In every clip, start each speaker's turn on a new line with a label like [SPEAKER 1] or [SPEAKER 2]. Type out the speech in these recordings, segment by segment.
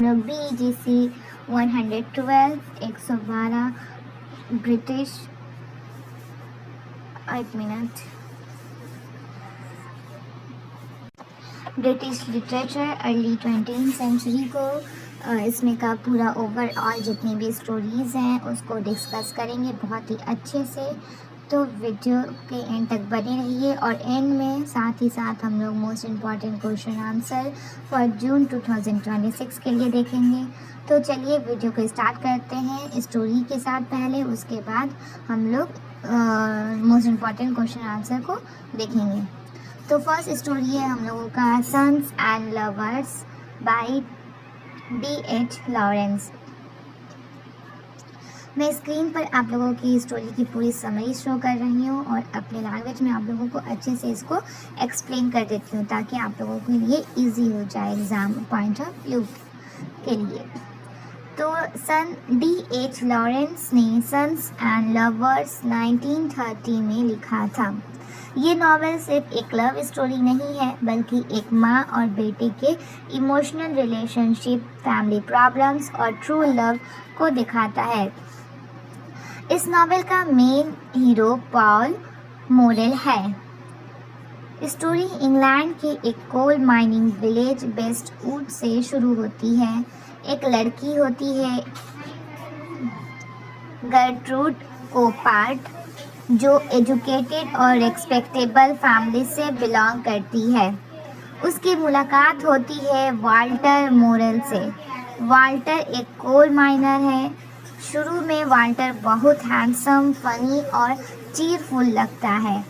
[SPEAKER 1] लोग BGC 112 112 British, एक मिनट, British literature early 20th century को इसमें का पूरा ओवरऑल जितनी भी स्टोरीज़ हैं उसको डिस्कस करेंगे बहुत ही अच्छे से। तो वीडियो के एंड तक बने रहिए और एंड में साथ ही साथ हम लोग most important question answer for जून 2026 के लिए देखेंगे। तो चलिए वीडियो को स्टार्ट करते हैं स्टोरी के साथ पहले, उसके बाद हम लोग मोस्ट इम्पॉर्टेंट क्वेश्चन आंसर को देखेंगे। तो फर्स्ट स्टोरी है हम लोगों का Sons and Lovers by D.H. Lawrence. मैं स्क्रीन पर आप लोगों की स्टोरी की पूरी समरी शो कर रही हूँ और अपने लैंग्वेज में आप लोगों को अच्छे से इसको एक्सप्लेन कर देती हूँ ताकि आप लोगों के लिए इजी हो जाए एग्ज़ाम पॉइंट ऑफ व्यू के लिए। तो सन D.H. लॉरेंस ने सन्स एंड लवर्स 1930 में लिखा था। ये नॉवेल सिर्फ एक लव स्टोरी नहीं है बल्कि एक माँ और बेटे के इमोशनल रिलेशनशिप, फैमिली प्रॉब्लम्स और ट्रू लव को दिखाता है। इस नॉवेल का मेन हीरो पॉल मोरेल है। स्टोरी इंग्लैंड के एक कोल माइनिंग विलेज वेस्टवुड से शुरू होती है। एक लड़की होती है गर्ट्रूड कोपार्ट जो एजुकेटेड और रिस्पेक्टेबल फैमिली से बिलोंग करती है। उसकी मुलाकात होती है वाल्टर मोरेल से। वाल्टर एक कोल माइनर है। शुरू में वाल्टर बहुत हैंडसम, फनी और चीरफुल लगता है।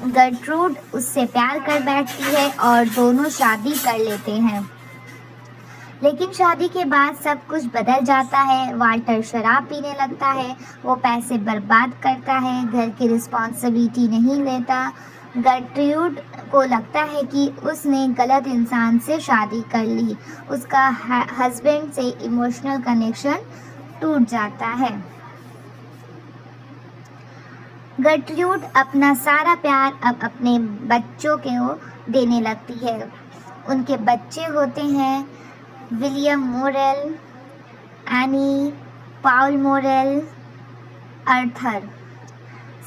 [SPEAKER 1] गर्ट्रूड उससे प्यार कर बैठती है और दोनों शादी कर लेते हैं। लेकिन शादी के बाद सब कुछ बदल जाता है। वाल्टर शराब पीने लगता है, वो पैसे बर्बाद करता है, घर की रिस्पॉन्सिबिलिटी नहीं लेता। गर्ट्रूड को लगता है कि उसने गलत इंसान से शादी कर ली। उसका हस्बैंड से इमोशनल कनेक्शन टूट जाता है। गर्ट्रूड अपना सारा प्यार अब अपने बच्चों को देने लगती है। उनके बच्चे होते हैं William Morel, Annie, Paul Morel, Arthur.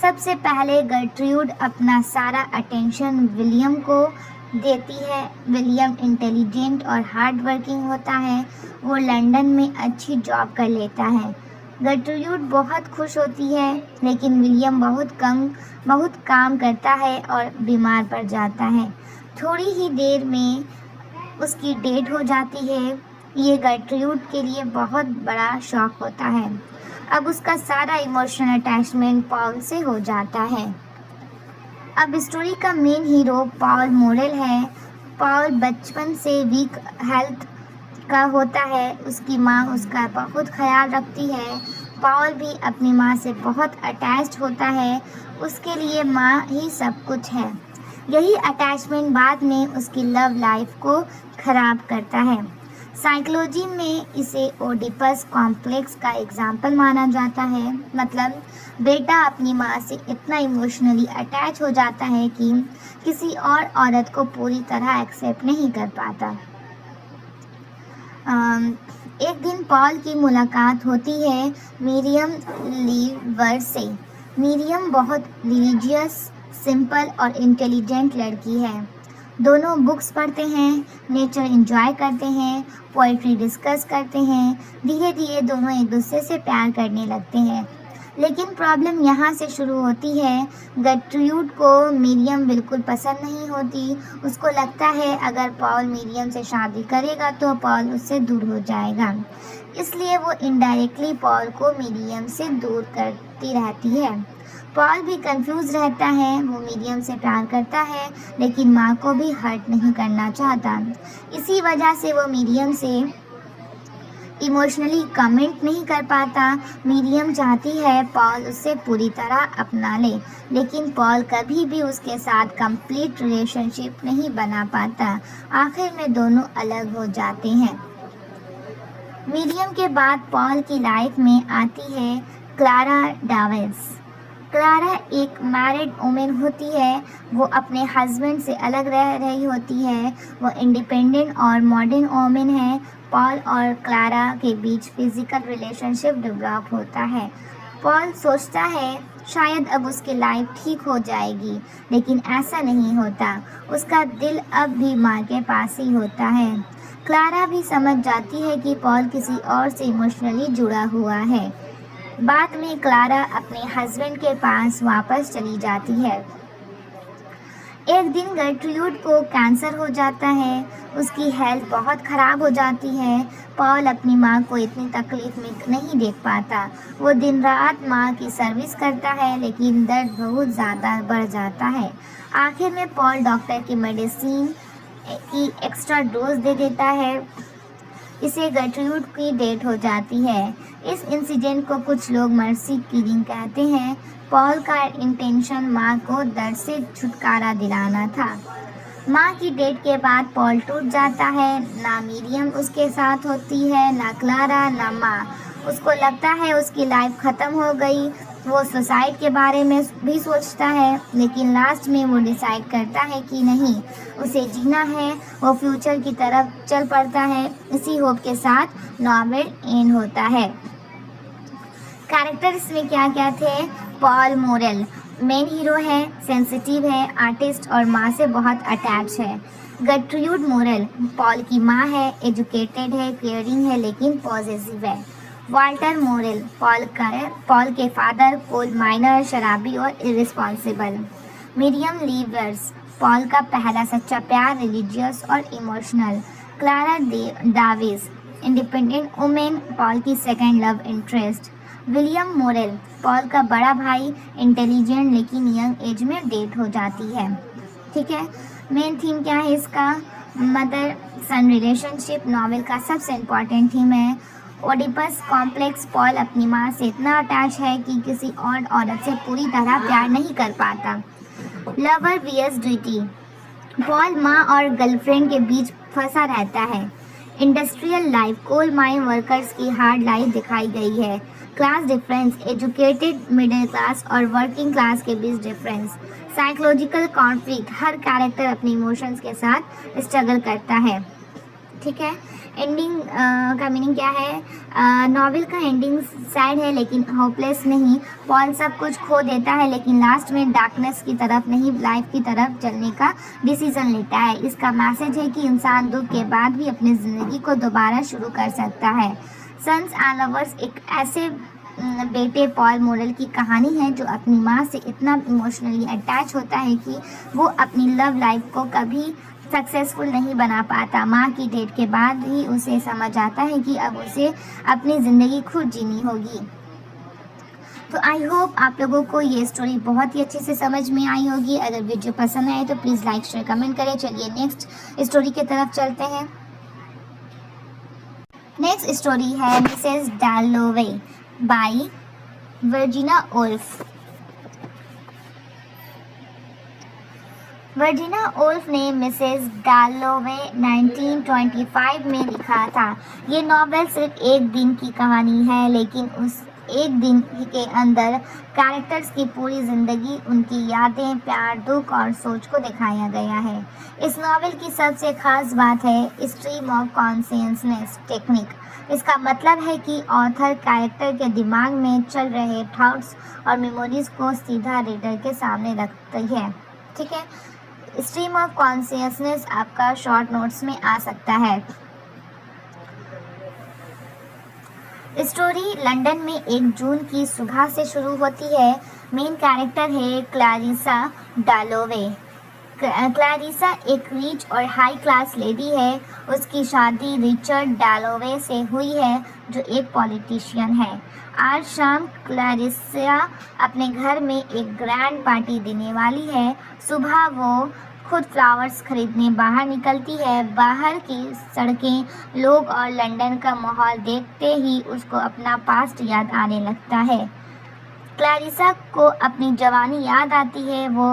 [SPEAKER 1] सबसे पहले गर्ट्रूड अपना सारा अटेंशन विलियम को देती है। विलियम इंटेलिजेंट और हार्ड वर्किंग होता है। वो लंदन में अच्छी जॉब कर लेता है। गर्ट्रूड बहुत खुश होती है लेकिन विलियम बहुत काम करता है और बीमार पड़ जाता है। थोड़ी ही देर में उसकी डेथ हो जाती है। ये गर्ट्रूड के लिए बहुत बड़ा शॉक होता है। अब उसका सारा इमोशनल अटैचमेंट पॉल से हो जाता है। अब स्टोरी का मेन हीरो पॉल मोरेल है। पॉल बचपन से वीक हेल्थ का होता है। उसकी माँ उसका बहुत ख्याल रखती है। पॉल भी अपनी माँ से बहुत अटैच्ड होता है। उसके लिए माँ ही सब कुछ है। यही अटैचमेंट बाद में उसकी लव लाइफ को ख़राब करता है। साइकोलॉजी में इसे ओडिपस कॉम्प्लेक्स का एग्जाम्पल माना जाता है। मतलब बेटा अपनी माँ से इतना इमोशनली अटैच हो जाता है कि किसी और औरत को पूरी तरह एक्सेप्ट नहीं कर पाता। एक दिन पॉल की मुलाकात होती है मिरियम लीवर से। मिरियम बहुत रिलीजियस, सिंपल और इंटेलिजेंट लड़की है। दोनों बुक्स पढ़ते हैं, नेचर एंजॉय करते हैं, पोइट्री डिस्कस करते हैं। धीरे धीरे दोनों एक दूसरे से प्यार करने लगते हैं। लेकिन प्रॉब्लम यहाँ से शुरू होती है। गर्ट्रूड को मिरियम बिल्कुल पसंद नहीं होती। उसको लगता है अगर पॉल मिरियम से शादी करेगा तो पॉल उससे दूर हो जाएगा। इसलिए वो इनडायरेक्टली पॉल को मिरियम से दूर करती रहती है। पॉल भी कंफ्यूज रहता है। वो मिरियम से प्यार करता है लेकिन माँ को भी हर्ट नहीं करना चाहता। इसी वजह से वो मिरियम से इमोशनली कमेंट नहीं कर पाता। मिरियम चाहती है पॉल उससे पूरी तरह अपना ले, लेकिन पॉल कभी भी उसके साथ कंप्लीट रिलेशनशिप नहीं बना पाता। आखिर में दोनों अलग हो जाते हैं। मिरियम के बाद पॉल की लाइफ में आती है क्लारा डावेस। क्लारा एक मैरिड वुमेन होती है। वो अपने हस्बैंड से अलग रह रही होती है। वो इंडिपेंडेंट और मॉडर्न वुमेन है। पॉल और क्लारा के बीच फिजिकल रिलेशनशिप डेवलप होता है। पॉल सोचता है शायद अब उसकी लाइफ ठीक हो जाएगी, लेकिन ऐसा नहीं होता। उसका दिल अब भी माँ के पास ही होता है। क्लारा भी समझ जाती है कि पॉल किसी और से इमोशनली जुड़ा हुआ है। बाद में क्लारा अपने हस्बैंड के पास वापस चली जाती है। एक दिन गर्ट्रूड को कैंसर हो जाता है। उसकी हेल्थ बहुत ख़राब हो जाती है। पॉल अपनी माँ को इतनी तकलीफ में नहीं देख पाता। वो दिन रात माँ की सर्विस करता है, लेकिन दर्द बहुत ज़्यादा बढ़ जाता है। आखिर में पॉल डॉक्टर की मेडिसिन की एक्स्ट्रा डोज दे देता है। इससे गर्ट्रूड की डेथ हो जाती है। इस इंसिडेंट को कुछ लोग मर्सी किलिंग कहते हैं। पॉल का इंटेंशन माँ को दर्द से छुटकारा दिलाना था। माँ की डेथ के बाद पॉल टूट जाता है। ना मिरियम उसके साथ होती है, ना क्लारा, ना माँ। उसको लगता है उसकी लाइफ ख़त्म हो गई। वो सुसाइड के बारे में भी सोचता है, लेकिन लास्ट में वो डिसाइड करता है कि नहीं, उसे जीना है। वो फ्यूचर की तरफ चल पड़ता है। इसी होप के साथ नॉवेल एंड होता है। कैरेक्टर्स में क्या क्या थे? पॉल मोरेल मेन हीरो है, सेंसिटिव है, आर्टिस्ट और माँ से बहुत अटैच है। गर्ट्रूड मोरेल पॉल की माँ है, एजुकेटेड है, केयरिंग है, लेकिन पॉजिटिव है। वाल्टर मोरेल पॉल के फादर, कोल माइनर, शराबी और इरिस्पॉन्सिबल। मिरियम लीवर्स पॉल का पहला सच्चा प्यार, रिलीजियस और emotional. Clara Dawes independent women, Paul की second love interest. William Morel Paul का बड़ा भाई, इंटेलिजेंट, लेकिन यंग एज में डेथ हो जाती है। ठीक है, मेन थीम क्या है इसका? मदर सन रिलेशनशिप नॉवेल का सबसे इम्पॉर्टेंट थीम है। ओडिपस कॉम्प्लेक्स पॉल अपनी माँ से इतना अटैच है कि किसी और औरत से पूरी तरह प्यार नहीं कर पाता। लवर वीएस ड्यूटी पॉल माँ और गर्लफ्रेंड के बीच फंसा रहता है। Industrial life coal mine workers की हार्ड लाइफ दिखाई गई है। Class difference educated middle class और वर्किंग क्लास के बीच डिफरेंस। साइकोलॉजिकल कॉन्फ्लिक्ट हर कैरेक्टर अपने इमोशंस के साथ स्ट्रगल करता है। ठीक है, एंडिंग का मीनिंग क्या है? नॉवेल का एंडिंग सैड है, लेकिन होपलेस नहीं। पॉल सब कुछ खो देता है, लेकिन लास्ट में डार्कनेस की तरफ नहीं, लाइफ की तरफ चलने का डिसीजन लेता है। इसका मैसेज है कि इंसान दुख के बाद भी अपनी ज़िंदगी को दोबारा शुरू कर सकता है। सन्स एंड लवर्स एक ऐसे बेटे पॉल मोरेल की कहानी है जो अपनी माँ से इतना इमोशनली अटैच होता है कि वो अपनी लव लाइफ को कभी सक्सेसफुल नहीं बना पाता। माँ की डेथ के बाद ही उसे समझ आता है कि अब उसे अपनी ज़िंदगी खुद जीनी होगी। तो आई होप आप लोगों को ये स्टोरी बहुत ही अच्छे से समझ में आई होगी। अगर वीडियो पसंद आए तो प्लीज़ लाइक शेयर कमेंट करें। चलिए नेक्स्ट स्टोरी की तरफ चलते हैं। नेक्स्ट स्टोरी है Mrs Dalloway by Virginia Woolf. Virginia Woolf ने मिसेस डैलोवे 1925 में लिखा था। ये नॉवेल सिर्फ एक दिन की कहानी है, लेकिन उस एक दिन के अंदर कैरेक्टर्स की पूरी ज़िंदगी, उनकी यादें, प्यार, दुख और सोच को दिखाया गया है। इस नॉवेल की सबसे ख़ास बात है स्ट्रीम ऑफ कॉन्शियसनेस टेक्निक। इसका मतलब है कि ऑथर कैरेक्टर के दिमाग में चल रहे थॉट्स और मेमोरीज को सीधा रीडर के सामने रखती है। ठीक है, स्ट्रीम ऑफ कॉन्शियसनेस आपका शॉर्ट नोट्स में आ सकता है। स्टोरी लंदन में 1 जून की सुबह से शुरू होती है। मेन कैरेक्टर है क्लारिसा डैलोवे। क्लारिसा एक रिच और हाई क्लास लेडी है। उसकी शादी रिचर्ड डैलोवे से हुई है, जो एक पॉलिटिशियन है। आज शाम क्लारिसा अपने घर में एक ग्रैंड पार्टी देने वाली है। सुबह वो खुद फ्लावर्स खरीदने बाहर निकलती है। बाहर की सड़कें, लोग और लंदन का माहौल देखते ही उसको अपना पास्ट याद आने लगता है। क्लारिसा को अपनी जवानी याद आती है। वो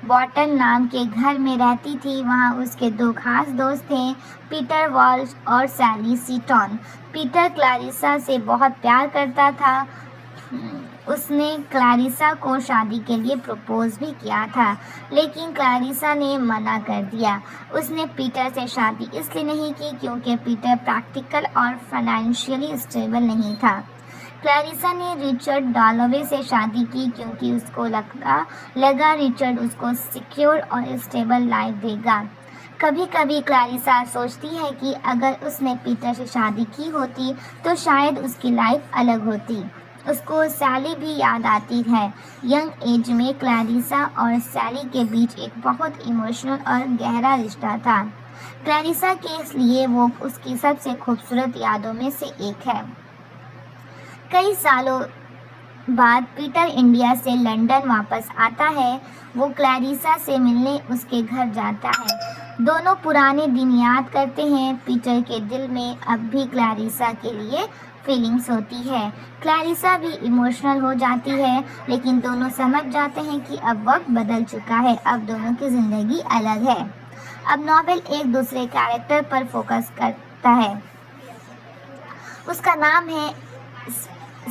[SPEAKER 1] बॉटन नाम के घर में रहती थी। वहाँ उसके 2 खास दोस्त थे, पीटर वॉल्श और सैली सीटन। पीटर क्लारिसा से बहुत प्यार करता था। उसने क्लैरिसा को शादी के लिए प्रपोज भी किया था, लेकिन क्लैरिसा ने मना कर दिया। उसने पीटर से शादी इसलिए नहीं की क्योंकि पीटर प्रैक्टिकल और फाइनेंशियली स्टेबल नहीं था। क्लैरिसा ने रिचर्ड डॉलोवे से शादी की क्योंकि उसको लगा रिचर्ड उसको सिक्योर और स्टेबल लाइफ देगा। कभी कभी क्लैरिसा सोचती है कि अगर उसने पीटर से शादी की होती तो शायद उसकी लाइफ अलग होती। उसको सैली भी याद आती है। यंग एज में क्लैरिसा और सैली के बीच एक बहुत इमोशनल और गहरा रिश्ता था। क्लैरिसा के लिए वो उसकी सबसे खूबसूरत यादों में से एक है। कई सालों बाद पीटर इंडिया से लंदन वापस आता है। वो क्लैरिसा से मिलने उसके घर जाता है। दोनों पुराने दिन याद करते हैं। पीटर के दिल में अब भी क्लैरिसा के लिए फीलिंग्स होती है। क्लैरिसा भी इमोशनल हो जाती है, लेकिन दोनों समझ जाते हैं कि अब वक्त बदल चुका है, अब दोनों की ज़िंदगी अलग है। अब नॉवेल एक दूसरे कैरेक्टर पर फोकस करता है। उसका नाम है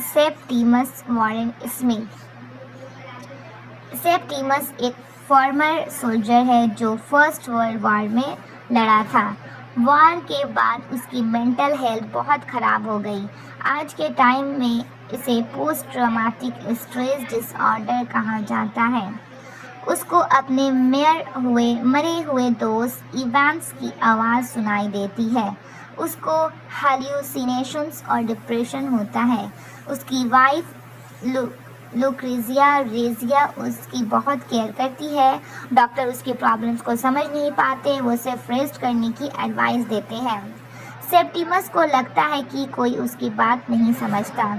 [SPEAKER 1] सेप्टिमस वॉरेन स्मिथ। सेप्टिमस एक फॉर्मर सोल्जर है जो फर्स्ट वर्ल्ड वॉर में लड़ा था। वॉर के बाद उसकी मेंटल हेल्थ बहुत ख़राब हो गई। आज के टाइम में इसे पोस्ट ट्रॉमेटिक स्ट्रेस डिसऑर्डर कहा जाता है। उसको अपने मरे हुए दोस्त इवांस की आवाज़ सुनाई देती है। उसको हाल्यूसिनेशंस और डिप्रेशन होता है। उसकी वाइफ लुक्रेजिया उसकी बहुत केयर करती है। डॉक्टर उसकी प्रॉब्लम्स को समझ नहीं पाते, वो सिर्फ रेस्ट करने की एडवाइस देते हैं। सेप्टिमस को लगता है कि कोई उसकी बात नहीं समझता।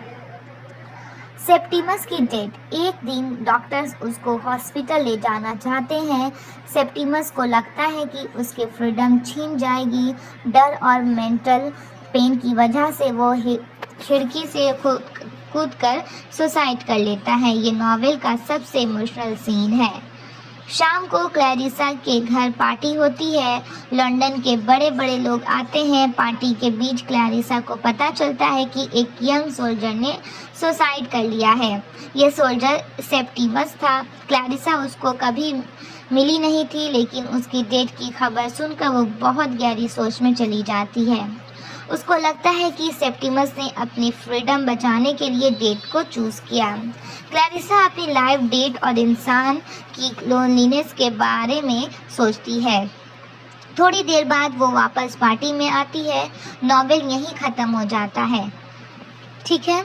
[SPEAKER 1] सेप्टिमस की डेथ। एक दिन डॉक्टर्स उसको हॉस्पिटल ले जाना चाहते हैं। सेप्टिमस को लगता है कि उसकी फ्रीडम छीन जाएगी। डर और मेंटल पेन की वजह से वो खिड़की से कूदकर सुसाइड कर लेता है। ये नॉवेल का सबसे इमोशनल सीन है। शाम को क्लैरिसा के घर पार्टी होती है। लंदन के बड़े बड़े लोग आते हैं। पार्टी के बीच क्लैरिसा को पता चलता है कि एक यंग सोल्जर ने सुसाइड कर लिया है। यह सोल्जर सेप्टिमस था। क्लैरिसा उसको कभी मिली नहीं थी, लेकिन उसकी डेथ की खबर सुनकर वो बहुत गहरी सोच में चली जाती है। उसको लगता है कि सेप्टिमस ने अपनी फ्रीडम बचाने के लिए डेट को चूज़ किया। क्लैरिसा अपनी लाइफ, डेट और इंसान की लोनलीनेस के बारे में सोचती है। थोड़ी देर बाद वो वापस पार्टी में आती है। नॉवेल यहीं ख़त्म हो जाता है। ठीक है,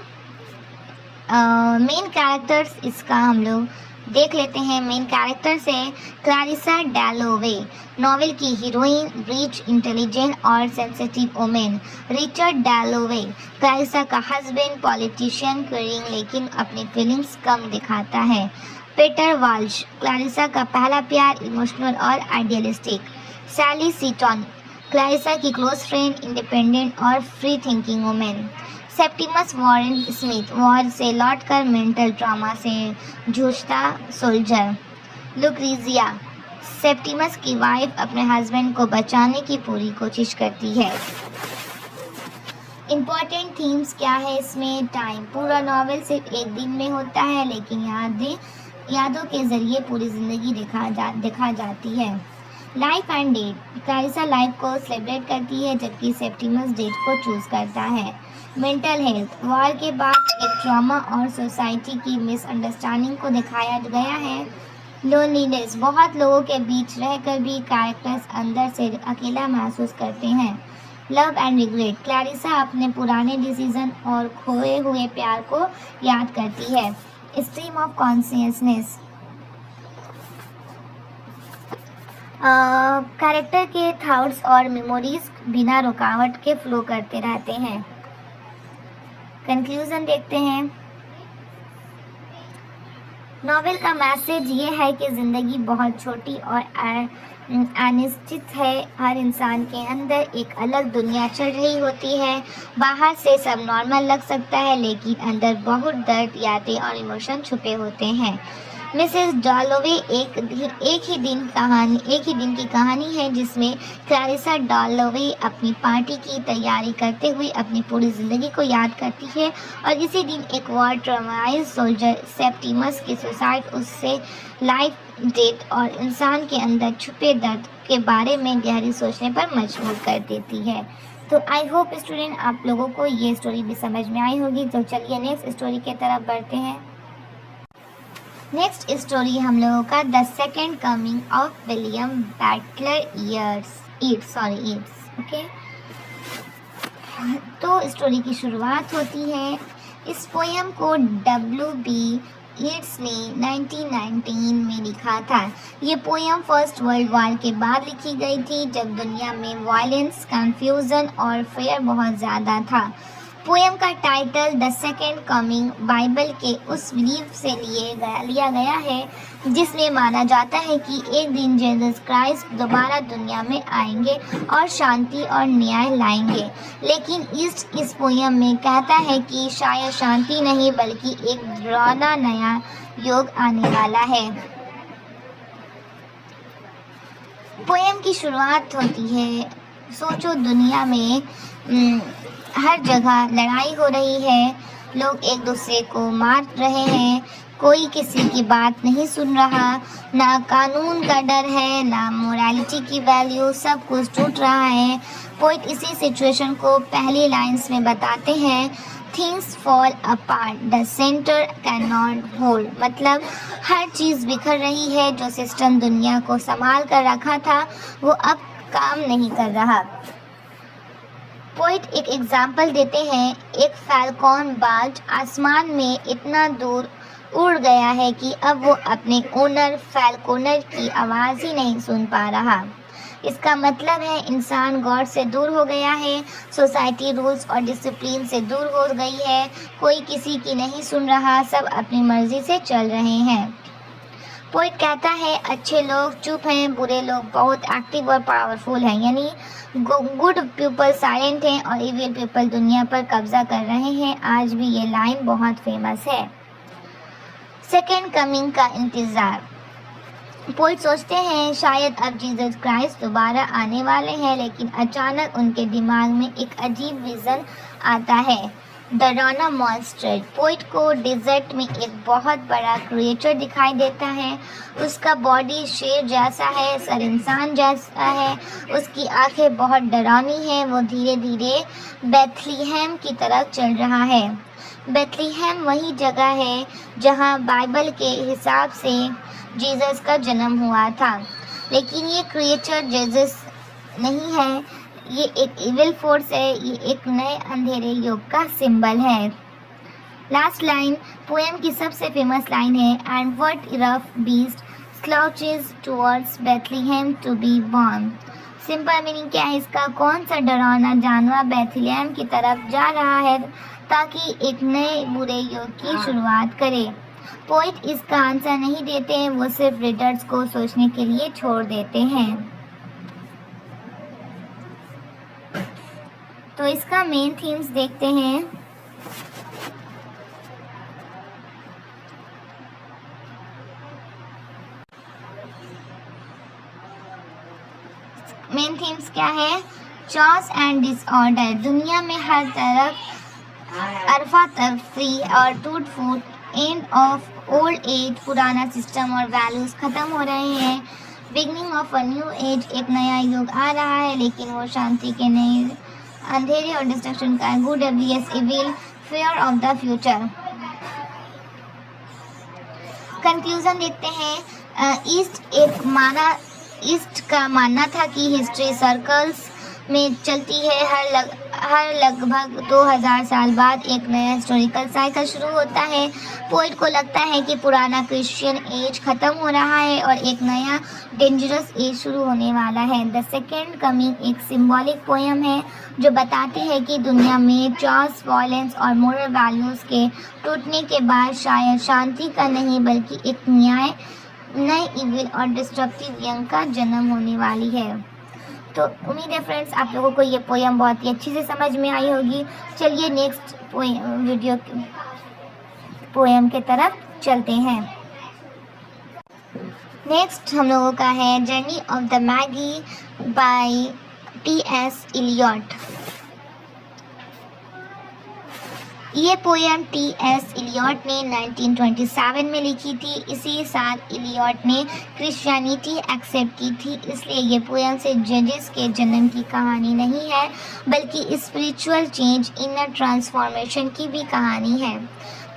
[SPEAKER 1] मेन कैरेक्टर्स इसका हम लोग देख लेते हैं। मेन कैरेक्टर्स है क्लैरिसा डैलोवे, नॉवेल की हीरोइन, रिच, इंटेलिजेंट और सेंसिटिव वुमेन। रिचर्ड डैलोवे, क्लैरिसा का हस्बैंड, पॉलिटिशियन, केयरिंग लेकिन अपनी फीलिंग्स कम दिखाता है। पीटर वाल्श, क्लैरिसा का पहला प्यार, इमोशनल और आइडियलिस्टिक। सैली सीटन, क्लैरिसा की क्लोज फ्रेंड, इंडिपेंडेंट और free thinking women. Septimus Warren Smith, war से लौटकर मेंटल ट्रॉमा से जूझता सोल्जर। लुक्रेजिया, सेप्टिमस की वाइफ, अपने हस्बैंड को बचाने की पूरी कोशिश करती है। इम्पॉर्टेंट थीम्स क्या है इसमें? टाइम। पूरा नॉवेल सिर्फ एक दिन में होता है, लेकिन यादों के ज़रिए पूरी ज़िंदगी दिखा जाती है। Life and death, Clarissa life को सेलिब्रेट करती है जबकि सेप्टिमस डेट को चूज़ करता है। मेंटल हेल्थ, वॉर के बाद एक ट्रॉमा और सोसाइटी की मिसअंडरस्टैंडिंग को दिखाया गया है। लोनलीनेस, बहुत लोगों के बीच रहकर भी कैरेक्टर्स अंदर से अकेला महसूस करते हैं। लव एंड रिग्रेट, क्लैरिसा अपने पुराने डिसीजन और खोए हुए प्यार को याद करती है। स्ट्रीम ऑफ कॉन्शियसनेस, कैरेक्टर के थॉट्स और मेमोरीज बिना रुकावट के फ्लो करते रहते हैं। कंक्लूजन देखते हैं। नॉवेल का मैसेज ये है कि ज़िंदगी बहुत छोटी और अनिश्चित है। हर इंसान के अंदर एक अलग दुनिया चल रही होती है। बाहर से सब नॉर्मल लग सकता है, लेकिन अंदर बहुत दर्द, यादें और इमोशन छुपे होते हैं। मिसेस डॉलोवे एक ही दिन की कहानी है जिसमें क्लैरिसा डॉलोवे अपनी पार्टी की तैयारी करते हुए अपनी पूरी ज़िंदगी को याद करती है और इसी दिन एक वॉर ट्रॉमाइज्ड सोल्जर सेप्टिमस की सुसाइड उससे लाइफ, डेथ और इंसान के अंदर छुपे दर्द के बारे में गहरी सोचने पर मजबूर कर देती है। तो आई होप स्टूडेंट आप लोगों को ये स्टोरी भी समझ में आई होगी। तो चलिए नेक्स्ट स्टोरी की तरफ बढ़ते हैं। नेक्स्ट स्टोरी हम लोगों का the second coming of William Buttler Yeats. Okay, तो स्टोरी की शुरुआत होती है। इस पोयम को W.B. ईट्स ने 1919 में लिखा था। ये पोयम फर्स्ट वर्ल्ड वॉर के बाद लिखी गई थी जब दुनिया में वायलेंस, कंफ्यूजन और फेयर बहुत ज़्यादा था। पोयम का title the second coming Bible के उस बिलीफ से लिया गया है जिसमें माना जाता है कि एक दिन जीसस क्राइस्ट दोबारा दुनिया में आएंगे और शांति और न्याय लाएंगे। लेकिन इस पोयम में कहता है कि शायद शांति नहीं बल्कि एक डरावना नया युग आने वाला है। पोयम की शुरुआत होती है, सोचो दुनिया में हर जगह लड़ाई हो रही है, लोग एक दूसरे को मार रहे हैं, कोई किसी की बात नहीं सुन रहा, ना कानून का डर है ना मोरालिटी की वैल्यू, सब कुछ टूट रहा है। पोइट इसी सिचुएशन को पहली लाइंस में बताते हैं, things fall apart, the centre can not hold. मतलब हर चीज़ बिखर रही है, जो सिस्टम दुनिया को संभाल कर रखा था वो अब काम नहीं कर रहा। पोइट एक एग्जाम्पल देते हैं, एक फैल्कॉन बाज आसमान में इतना दूर उड़ गया है कि अब वो अपने ओनर फैल्कोनर की आवाज़ ही नहीं सुन पा रहा। इसका मतलब है इंसान गॉड से दूर हो गया है, सोसाइटी रूल्स और डिसिप्लिन से दूर हो गई है, कोई किसी की नहीं सुन रहा, सब अपनी मर्जी से चल रहे हैं। पोइट कहता है अच्छे लोग चुप हैं, बुरे लोग बहुत एक्टिव और पावरफुल हैं, यानी गुड पीपल साइलेंट हैं और इविल पीपल दुनिया पर कब्जा कर रहे हैं। आज भी ये लाइन बहुत फेमस है। सेकेंड कमिंग का इंतज़ार। पोइट सोचते हैं शायद अब जीसस क्राइस्ट दोबारा आने वाले हैं, लेकिन अचानक उनके दिमाग में एक अजीब विज़न आता है, द डोना मॉन्स्टर। पोइट को डेजर्ट में एक बहुत बड़ा क्रिएचर दिखाई देता है। उसका बॉडी शेर जैसा है, सर इंसान जैसा है, उसकी आंखें बहुत डरावनी हैं। वो धीरे धीरे बेथलीहेम की तरफ चल रहा है। बेथलीहेम वही जगह है जहां बाइबल के हिसाब से जीसस का जन्म हुआ था, लेकिन ये क्रिएचर जीसस नहीं है, ये एक इविल फोर्स है, ये एक नए अंधेरे युग का सिंबल है। लास्ट लाइन पोएम की सबसे फेमस लाइन है, and what rough beast slouches towards Bethlehem to be born. Simple meaning क्या है इसका, कौन सा डरावना जानवर बेथलीहेम की तरफ जा रहा है ताकि एक नए बुरे युग की शुरुआत करे। पोइट इसका आंसर नहीं देते हैं, वो सिर्फ रीडर्स को सोचने के लिए छोड़ देते हैं। तो इसका मेन थीम्स देखते हैं। मेन थीम्स क्या है, चॉस एंड डिसऑर्डर। दुनिया में हर तरफ अरफा तफरी और टूट फूट, एंड ऑफ ओल्ड एज, पुराना सिस्टम और वैल्यूज खत्म हो रहे हैं। Beginning of a new age, एक नया युग आ रहा है, लेकिन वो शांति के नहीं, अंधेरे और डिस्ट्रक्शन का है। Good versus evil, fair of the future. Conclusion देखते हैं। ईस्ट का मानना था कि हिस्ट्री सर्कल्स में चलती है, हर लगभग 2000 साल बाद एक नया हिस्टोरिकल साइकिल शुरू होता है। पोइट को लगता है कि पुराना क्रिश्चियन एज खत्म हो रहा है और एक नया डेंजरस एज शुरू होने वाला है। द सेकेंड कमिंग एक सिंबॉलिक पोएम है जो बताती है कि दुनिया में चॉस, वायलेंस और मोरल वैल्यूज़ के टूटने के बाद शायद शांति का नहीं बल्कि एक नए इविल और डिस्ट्रक्टिव यंग का जन्म होने वाली है। तो उम्मीद है फ्रेंड्स आप लोगों को ये पोएम बहुत ही अच्छी से समझ में आई होगी। चलिए नेक्स्ट पोएम की तरफ चलते हैं। नेक्स्ट हम लोगों का है journey of the Magi by TS. Eliot. ये पोएम टी.एस. इलियट ने 1927 में लिखी थी। इसी साल इलियट ने क्रिश्चियनिटी एक्सेप्ट की थी, इसलिए ये पोएम से जजेस के जन्म की कहानी नहीं है बल्कि स्पिरिचुअल चेंज, इनर ट्रांसफॉर्मेशन की भी कहानी है।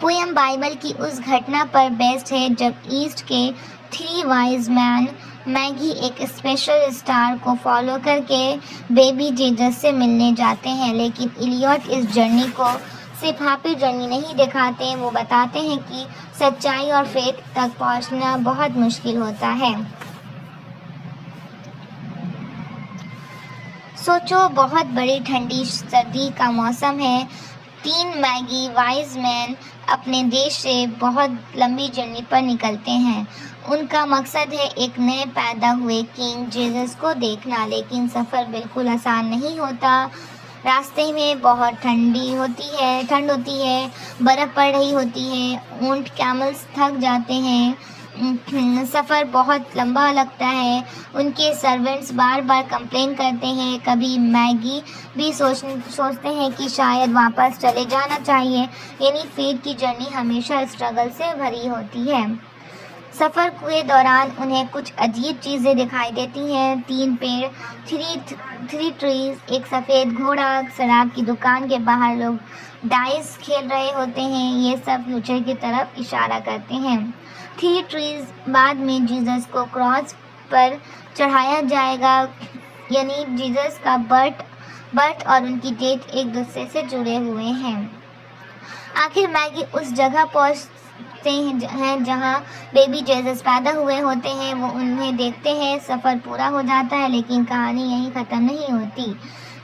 [SPEAKER 1] पोएम बाइबल की उस घटना पर बेस्ड है जब ईस्ट के 3 वाइज मैन मैगी एक स्पेशल स्टार को फॉलो करके बेबी जीसस से मिलने जाते हैं, लेकिन इलियट इस जर्नी को सिर्फ हैप्पी जर्नी नहीं दिखाते हैं, वो बताते हैं कि सच्चाई और फेथ तक पहुंचना बहुत मुश्किल होता है। सोचो, बहुत बड़ी ठंडी सर्दी का मौसम है। 3 मैगी वाइज मैन अपने देश से बहुत लंबी जर्नी पर निकलते हैं। उनका मकसद है एक नए पैदा हुए किंग जीसस को देखना, लेकिन सफ़र बिल्कुल आसान नहीं होता। रास्ते में बहुत ठंड होती है, बर्फ़ पड़ रही होती है, ऊंट कैमल्स थक जाते हैं, सफ़र बहुत लंबा लगता है। उनके सर्वेंट्स बार बार कंप्लेन करते हैं। कभी मैगी भी सोचते हैं कि शायद वापस चले जाना चाहिए। यानी फेथ की जर्नी हमेशा स्ट्रगल से भरी होती है। सफ़र के दौरान उन्हें कुछ अजीब चीज़ें दिखाई देती हैं। 3 पेड़, 3 ट्रीज, एक सफ़ेद घोड़ा, शराब की दुकान के बाहर लोग डाइस खेल रहे होते हैं। ये सब फ्यूचर की तरफ इशारा करते हैं। 3 ट्रीज बाद में जीसस को क्रॉस पर चढ़ाया जाएगा, यानी जीसस का बर्थ और उनकी डेथ एक दूसरे से जुड़े हुए हैं। आखिर मैगी उस जगह पहुंचते हैं जहां बेबी जीसस पैदा हुए होते हैं। वो उन्हें देखते हैं। सफ़र पूरा हो जाता है, लेकिन कहानी यहीं ख़त्म नहीं होती।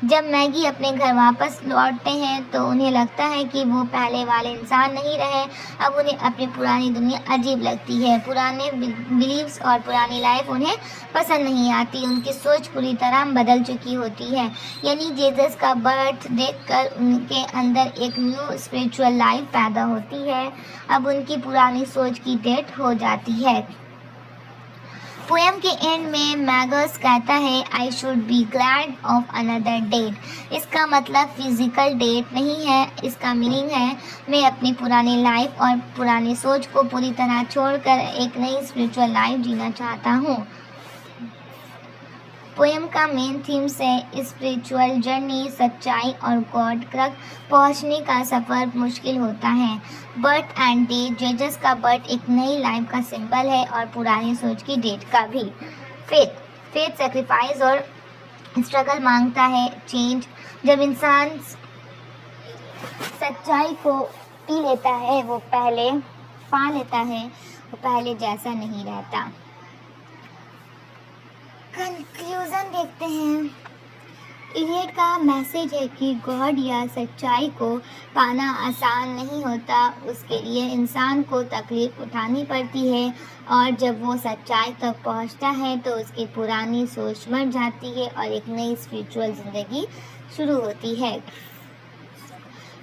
[SPEAKER 1] जब मैगी अपने घर वापस लौटते हैं तो उन्हें लगता है कि वो पहले वाले इंसान नहीं रहे। अब उन्हें अपनी पुरानी दुनिया अजीब लगती है। पुराने बिलीव्स और पुरानी लाइफ उन्हें पसंद नहीं आती। उनकी सोच पूरी तरह बदल चुकी होती है। यानी जीसस का बर्थ देखकर उनके अंदर एक न्यू स्पिरिचुअल लाइफ पैदा होती है। अब उनकी पुरानी सोच की डेथ हो जाती है। पोएम के एंड में मैगस कहता है, I should be glad of another death. इसका मतलब फिजिकल डेट नहीं है, इसका मीनिंग है मैं अपनी पुरानी लाइफ और पुरानी सोच को पूरी तरह छोड़कर एक नई स्पिरिचुअल लाइफ जीना चाहता हूँ। पोएम का मेन थीम्स है स्पिरिचुअल जर्नी, सच्चाई और गॉड तक पहुंचने का सफ़र मुश्किल होता है। बर्थ एंड डेथ, जीसस का बर्थ एक नई लाइफ का सिंबल है और पुरानी सोच की डेट का भी। फेथ सेक्रीफाइस और स्ट्रगल मांगता है चेंज। जब इंसान सच्चाई को पी लेता है, वो पहले पा लेता है, वो पहले जैसा नहीं रहता। कंक्लूज़न देखते हैं। इलियट का मैसेज है कि गॉड या सच्चाई को पाना आसान नहीं होता। उसके लिए इंसान को तकलीफ उठानी पड़ती है, और जब वो सच्चाई तक पहुंचता है तो उसकी पुरानी सोच मर जाती है और एक नई स्पिरिचुअल ज़िंदगी शुरू होती है।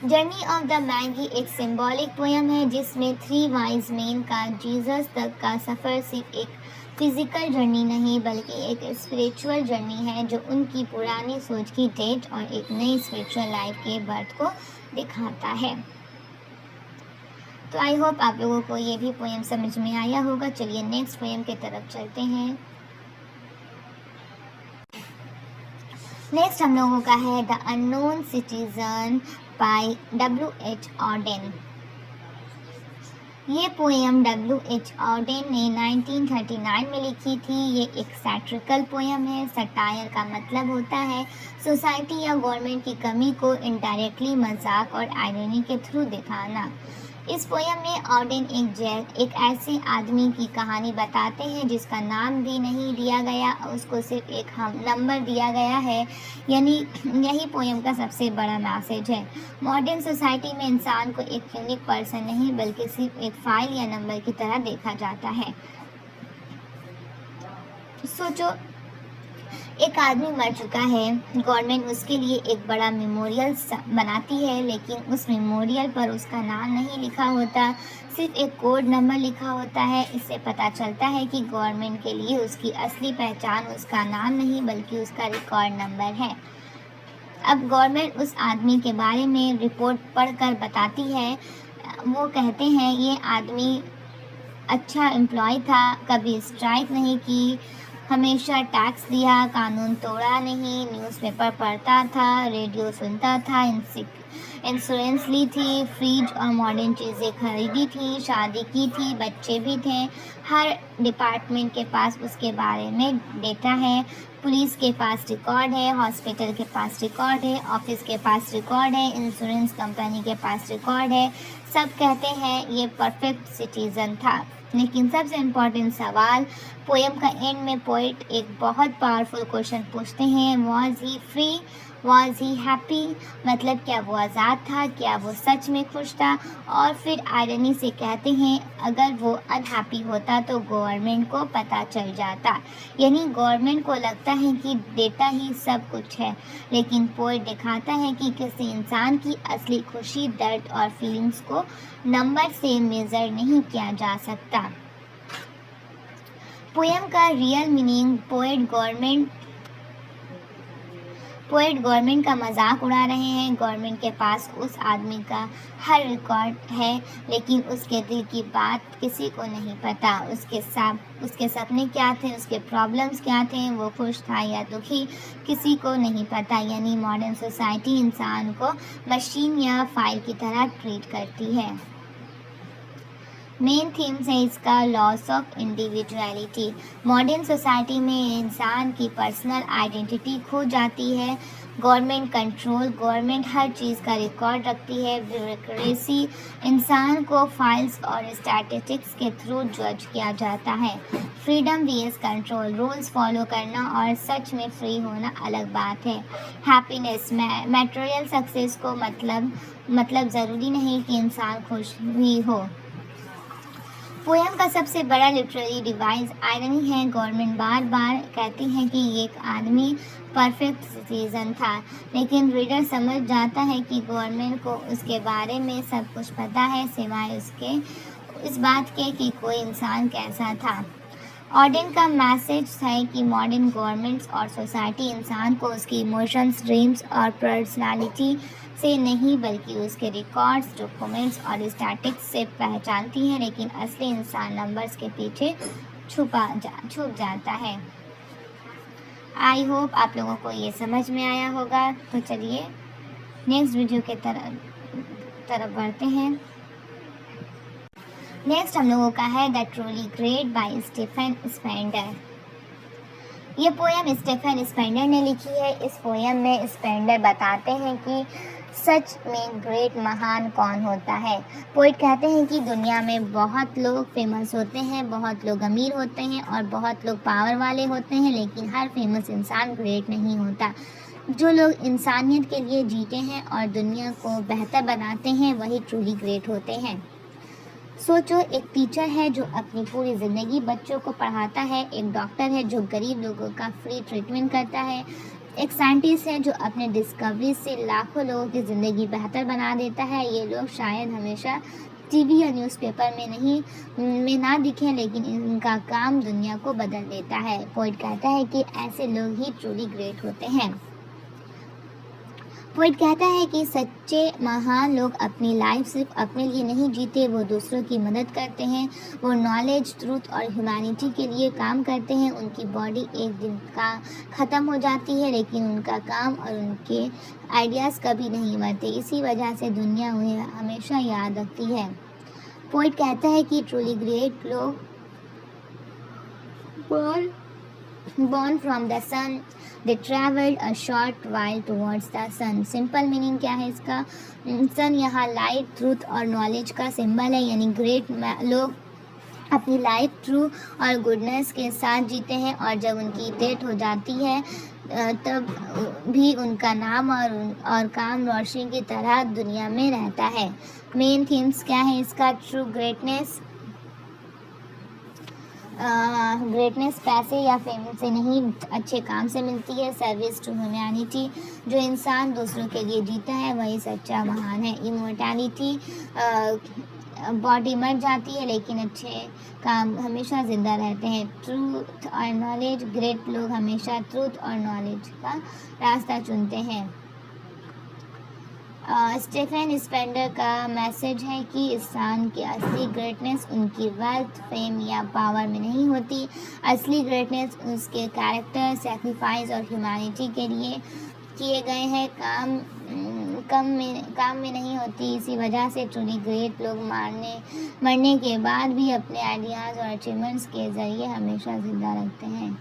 [SPEAKER 1] जर्नी ऑफ द मैगी एक सिंबॉलिक पोएम है जिसमें 3 वाइज मैन का जीसस तक का सफ़र सिर्फ एक फिज़िकल जर्नी नहीं बल्कि एक स्पिरिचुअल जर्नी है जो उनकी पुरानी सोच की डेथ और एक नई स्पिरिचुअल लाइफ के बर्थ को दिखाता है। तो आई होप आप लोगों को ये भी पोएम समझ में आया होगा। चलिए नेक्स्ट पोएम की तरफ चलते हैं। नेक्स्ट हम लोगों का है the unknown citizen bye W.H. Odean. ये पोएम W.H. ऑडेन ने 1939 में लिखी थी। ये एक सैट्रिकल पोएम है। सटायर का मतलब होता है सोसाइटी या गवर्नमेंट की कमी को इनडायरेक्टली मजाक और आयरनी के थ्रू दिखाना। इस पोएम में ऑडेन एक ऐसे आदमी की कहानी बताते हैं जिसका नाम भी नहीं दिया गया, उसको सिर्फ एक नंबर दिया गया है। यानी यही पोएम का सबसे बड़ा मैसेज है। मॉडर्न सोसाइटी में इंसान को एक यूनिक पर्सन नहीं बल्कि सिर्फ एक फाइल या नंबर की तरह देखा जाता है। सोचो, एक आदमी मर चुका है, गवर्नमेंट उसके लिए एक बड़ा मेमोरियल बनाती है, लेकिन उस मेमोरियल पर उसका नाम नहीं लिखा होता, सिर्फ एक कोड नंबर लिखा होता है। इससे पता चलता है कि गवर्नमेंट के लिए उसकी असली पहचान उसका नाम नहीं बल्कि उसका रिकॉर्ड नंबर है। अब गवर्नमेंट उस आदमी के बारे में रिपोर्ट पढ़कर बताती है। वो कहते हैं ये आदमी अच्छा एम्प्लॉय था, कभी स्ट्राइक नहीं की, हमेशा टैक्स दिया, कानून तोड़ा नहीं, न्यूज़पेपर पढ़ता था, रेडियो सुनता था, इंश्योरेंस ली थी, फ्रिज और मॉडर्न चीज़ें खरीदी थी, शादी की थी, बच्चे भी थे। हर डिपार्टमेंट के पास उसके बारे में डेटा है, पुलिस के पास रिकॉर्ड है, हॉस्पिटल के पास रिकॉर्ड है, ऑफिस के पास रिकॉर्ड है, इंश्योरेंस कंपनी के पास रिकॉर्ड है। सब कहते हैं ये परफेक्ट सिटीज़न था। लेकिन सबसे इम्पोर्टेंट सवाल, पोएम का एंड में पोइट एक बहुत पावरफुल क्वेश्चन पूछते हैं, was he free, was he happy, मतलब क्या वो आज़ाद था, क्या वो सच में खुश था। और फिर आयरनी से कहते हैं अगर वो अनहैप्पी होता तो गवर्नमेंट को पता चल जाता। यानी गवर्नमेंट को लगता है कि डेटा ही सब कुछ है, लेकिन पोएट दिखाता है कि किसी इंसान की असली खुशी, दर्द और फीलिंग्स को नंबर से मेज़र नहीं किया जा सकता। पोएम का रियल मीनिंग, पोएट गवर्नमेंट का मजाक उड़ा रहे हैं। गवर्नमेंट के पास उस आदमी का हर रिकॉर्ड है, लेकिन उसके दिल की बात किसी को नहीं पता। उसके सपने क्या थे, उसके प्रॉब्लम्स क्या थे, वो खुश था या दुखी, किसी को नहीं पता। यानी मॉडर्न सोसाइटी इंसान को मशीन या फाइल की तरह ट्रीट करती है। मेन थीम्स है इसका loss of individuality. Modern society में इंसान की पर्सनल आइडेंटिटी खो जाती है। गवर्नमेंट कंट्रोल, गवर्नमेंट हर चीज़ का रिकॉर्ड रखती है। ब्यूरोक्रेसी, इंसान को फाइल्स और स्टैटिस्टिक्स के थ्रू जज किया जाता है। Freedom VS control, rules follow करना और सच में फ्री होना अलग बात है। हैप्पीनेस, मटेरियल सक्सेस को मतलब ज़रूरी नहीं कि इंसान खुश भी हो। पोएम का सबसे बड़ा लिटरेरी डिवाइस आयरनी है। गवर्नमेंट बार बार कहती है कि एक आदमी परफेक्ट सिटीजन था, लेकिन रीडर समझ जाता है कि गवर्नमेंट को उसके बारे में सब कुछ पता है, सिवाय उसके इस बात के कि कोई इंसान कैसा था। ऑडेन का मैसेज है कि मॉडर्न गवर्नमेंट्स और सोसाइटी इंसान को उसकी इमोशंस, ड्रीम्स और पर्सनालिटी से नहीं बल्कि उसके रिकॉर्ड्स, डॉक्यूमेंट्स और स्टैटिस्टिक्स से पहचानती है, लेकिन असली इंसान नंबर्स के पीछे छुप जाता है। आई होप आप लोगों को ये समझ में आया होगा। तो चलिए नेक्स्ट वीडियो के तरफ बढ़ते हैं। नेक्स्ट हम लोगों का है the truly great by Stephen Spender. ये पोएम स्टीफन स्पेंडर ने लिखी है। इस पोएम में स्पेंडर बताते हैं कि सच में ग्रेट, महान कौन होता है। पोइट कहते हैं कि दुनिया में बहुत लोग फेमस होते हैं, बहुत लोग अमीर होते हैं और बहुत लोग पावर वाले होते हैं, लेकिन हर फेमस इंसान ग्रेट नहीं होता। जो लोग इंसानियत के लिए जीते हैं और दुनिया को बेहतर बनाते हैं वही ट्रूली ग्रेट होते हैं। सोचो, एक टीचर है जो अपनी पूरी ज़िंदगी बच्चों को पढ़ाता है, एक डॉक्टर है जो गरीब लोगों का फ्री ट्रीटमेंट करता है, एक साइंटिस्ट है जो अपने डिस्कवरी से लाखों लोगों की ज़िंदगी बेहतर बना देता है। ये लोग शायद हमेशा टीवी या न्यूज़पेपर में ना दिखें, लेकिन इनका काम दुनिया को बदल देता है। पोइट कहता है कि ऐसे लोग ही ट्रूली ग्रेट होते हैं। पोइट कहता है कि सच्चे महान लोग अपनी लाइफ सिर्फ अपने लिए नहीं जीते, वो दूसरों की मदद करते हैं, वो नॉलेज, ट्रूथ और ह्यूमैनिटी के लिए काम करते हैं। उनकी बॉडी एक दिन का ख़त्म हो जाती है, लेकिन उनका काम और उनके आइडियाज़ कभी नहीं मरते। इसी वजह से दुनिया उन्हें हमेशा याद रखती है। पोइट कहता है कि ट्रूली ग्रेट लोग born from the sun, they traveled a short while towards the sun। Simple meaning क्या है इसका? सन यहाँ लाइट, ट्रूथ और नॉलेज का सिंबल है। यानी ग्रेट लोग अपनी लाइफ ट्रू और गुडनेस के साथ जीते हैं, और जब उनकी डेथ हो जाती है तब भी उनका नाम और काम रोशनी की तरह दुनिया में रहता है। मेन थीम्स क्या है इसका? ट्रू ग्रेटनेस, ग्रेटनेस पैसे या फेम से नहीं, अच्छे काम से मिलती है। सर्विस टू ह्यूमैनिटी, जो इंसान दूसरों के लिए जीता है वही सच्चा महान है। इमोर्टैलिटी, बॉडी मर जाती है लेकिन अच्छे काम हमेशा ज़िंदा रहते हैं। ट्रूथ और नॉलेज, ग्रेट लोग हमेशा ट्रूथ और नॉलेज का रास्ता चुनते हैं। स्टीफन स्पेंडर का मैसेज है कि इंसान की असली ग्रेटनेस उनकी वेल्थ, फेम या पावर में नहीं होती। असली ग्रेटनेस उसके कैरेक्टर, सेक्रीफाइस और ह्यूमैनिटी के लिए किए गए हैं काम में नहीं होती। इसी वजह से ट्रूली ग्रेट लोग मरने के बाद भी अपने आइडियाज़ और अचीवमेंट्स के ज़रिए हमेशा ज़िंदा रहते हैं।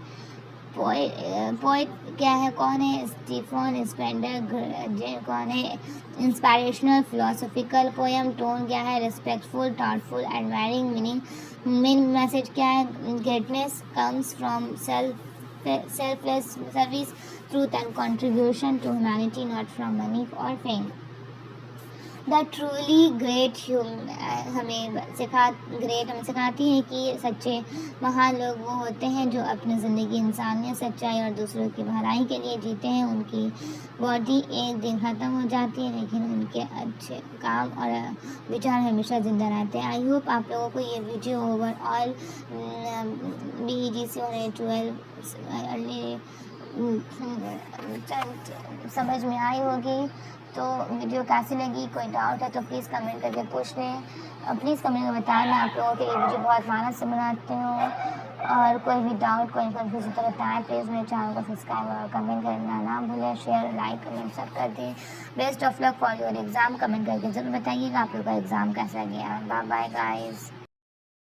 [SPEAKER 1] पोइट क्या है, कौन है? Stephen Spender. कौन है? Inspirational philosophical poem. टोन क्या है? Respectful, thoughtful, admiring. Meaning, main message क्या है? Greatness comes from selfless service, truth and contribution to humanity, not from money or fame. The truly great हमें सिखाती है कि सच्चे महान लोग वो होते हैं जो अपनी ज़िंदगी इंसानियत, सच्चाई और दूसरों की भलाई के लिए जीते हैं। उनकी बॉडी एक दिन ख़त्म हो जाती है लेकिन उनके अच्छे काम और विचार हमेशा ज़िंदा रहते हैं। आई होप आप लोगों को ये वीडियो ओवरऑल BEGC 12 समझ में आई होगी। तो वीडियो कैसी लगी, कोई डाउट है तो प्लीज़ कमेंट करके पूछ लें। प्लीज़ कमेंट में बताएं, मैं आप लोगों के लिए वीडियो बहुत मेहनत से बनाती हूँ। और कोई भी डाउट, कोई कन्फ्यूजन तो बताएं प्लीज़। मेरे चैनल को सब्सक्राइब और कमेंट करना ना भूलें। शेयर, लाइक, कमेंट सब कर दें। Best of luck for your exam. Comment करके ज़रूर बताइएगा आप लोग का एग्ज़ाम कैसा गया। Bye bye guys.